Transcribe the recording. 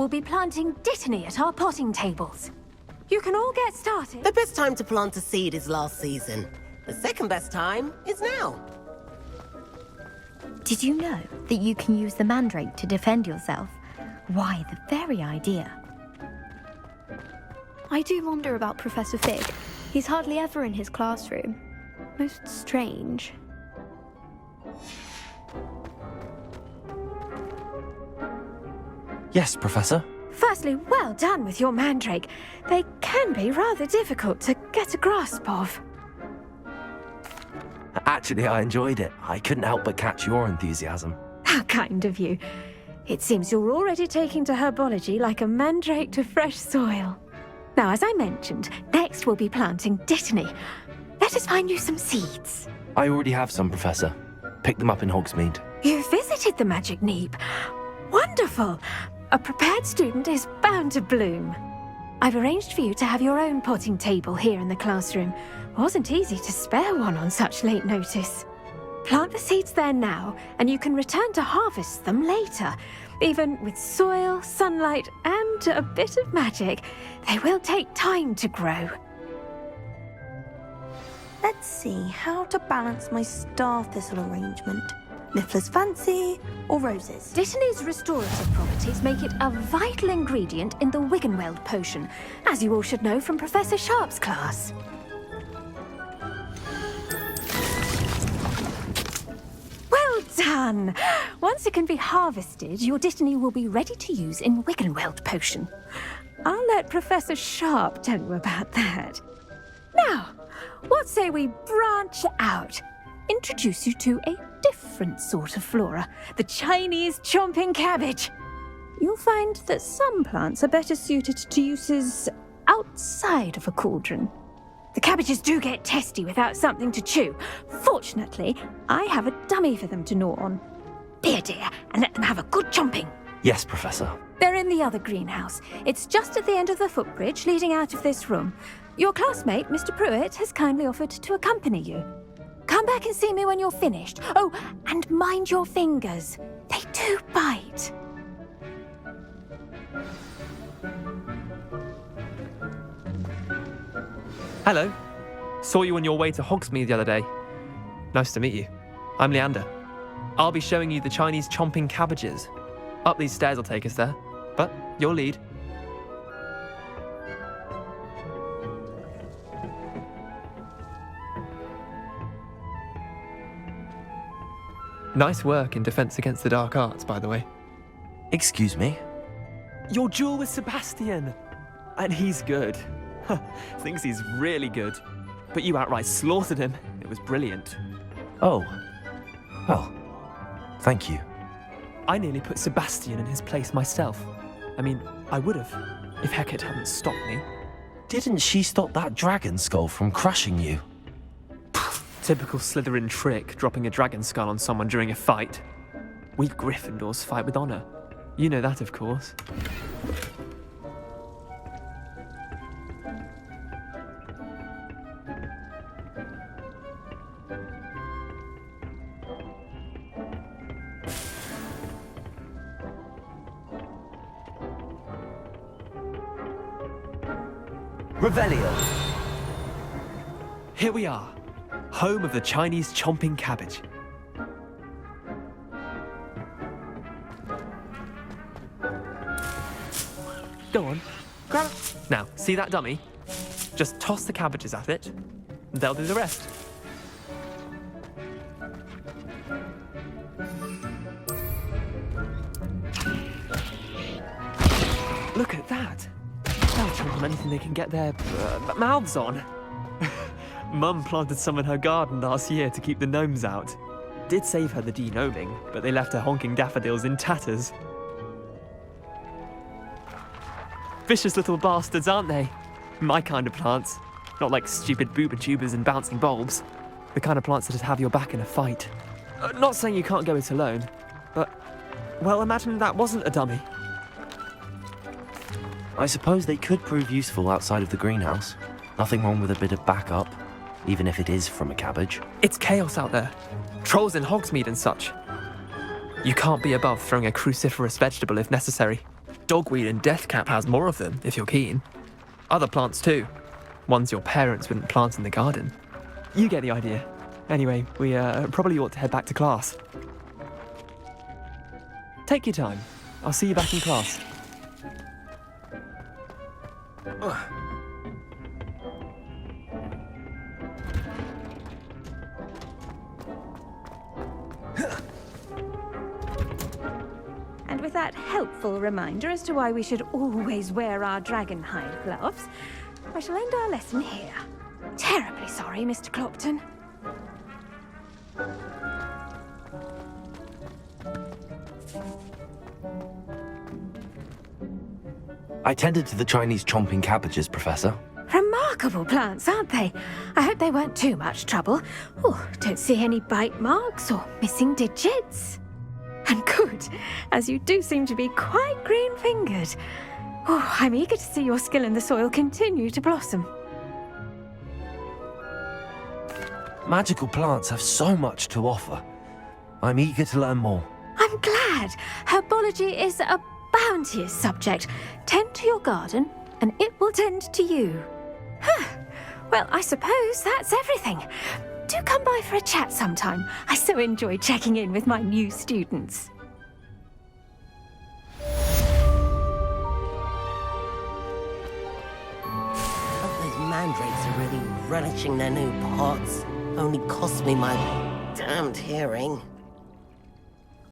We'll be planting dittany at our potting tables. You can all get started. The best time to plant a seed is last season. The second best time is now. Did you know that you can use the mandrake to defend yourself? Why, the very idea. I do wonder about Professor Fig. He's hardly ever in his classroom. Most strange. Yes, Professor. Firstly, well done with your mandrake. They can be rather difficult to get a grasp of. Actually, I enjoyed it. I couldn't help but catch your enthusiasm. How kind of you. It seems you're already taking to herbology like a mandrake to fresh soil. Now, as I mentioned, next we'll be planting dittany. Let us find you some seeds. I already have some, Professor. Picked them up in Hogsmeade. You visited the Magic Neep. Wonderful. A prepared student is bound to bloom. I've arranged for you to have your own potting table here in the classroom. Wasn't easy to spare one on such late notice. Plant the seeds there now, and you can return to harvest them later. Even with soil, sunlight, and a bit of magic, they will take time to grow. Let's see how to balance my star thistle arrangement. Niffler's fancy or roses? Dittany's restorative properties make it a vital ingredient in the Wiggenweld potion, as you all should know from Professor Sharp's class. Well done! Once it can be harvested, your dittany will be ready to use in Wiggenweld potion. I'll let Professor Sharp tell you about that. Now, what say we branch out? Introduce you to a different sort of flora, the Chinese chomping cabbage. You'll find that some plants are better suited to uses outside of a cauldron. The cabbages do get testy without something to chew. Fortunately, I have a dummy for them to gnaw on. Be a dear and let them have a good chomping. Yes, Professor. They're in the other greenhouse. It's just at the end of the footbridge leading out of this room. Your classmate, Mr. Pruitt, has kindly offered to accompany you. Come back and see me when you're finished. Oh, and mind your fingers. They do bite. Hello. Saw you on your way to Hogsmeade the other day. Nice to meet you. I'm Leander. I'll be showing you the Chinese chomping cabbages. Up these stairs will take us there, but your lead. Nice work in Defense Against the Dark Arts, by the way. Excuse me? Your duel with Sebastian! And he's good. Thinks he's really good. But you outright slaughtered him. It was brilliant. Oh. Well, thank you. I nearly put Sebastian in his place myself. I mean, I would have, if Hecate hadn't stopped me. Didn't she stop that dragon skull from crushing you? Typical Slytherin trick, dropping a dragon skull on someone during a fight. We Gryffindors fight with honor. You know that, of course. Revelio. Here we are, home of the Chinese chomping cabbage. Go on, grab it. Now, see that dummy? Just toss the cabbages at it, and they'll do the rest. Look at that. They'll chomp on anything they can get their mouths on. Mum planted some in her garden last year to keep the gnomes out. Did save her the de-gnoming, but they left her honking daffodils in tatters. Vicious little bastards, aren't they? My kind of plants. Not like stupid booba tubers and bouncing bulbs. The kind of plants that'd have your back in a fight. Not saying you can't go it alone, but, well, imagine that wasn't a dummy. I suppose they could prove useful outside of the greenhouse. Nothing wrong with a bit of backup, even if it is from a cabbage. It's chaos out there. Trolls in Hogsmeade and such. You can't be above throwing a cruciferous vegetable if necessary. dogweed and deathcap has more of them, if you're keen. Other plants too. Ones your parents wouldn't plant in the garden. You get the idea. Anyway, we probably ought to head back to class. Take your time. I'll see you back in class. And with that helpful reminder as to why we should always wear our dragon hide gloves, I shall end our lesson here. Terribly sorry, Mr. Clopton. I tended to the Chinese chomping cabbages, Professor. Remarkable plants, aren't they? I hope they weren't too much trouble. Oh, don't see any bite marks or missing digits. And good, as you do seem to be quite green-fingered. Oh, I'm eager to see your skill in the soil continue to blossom. Magical plants have so much to offer. I'm eager to learn more. I'm glad. Herbology is a bounteous subject. Tend to your garden, and it will tend to you. Huh. Well, I suppose that's everything. Do come by for a chat sometime. I so enjoy checking in with my new students. Those mandrakes are really relishing their new pots. Only cost me my damned hearing.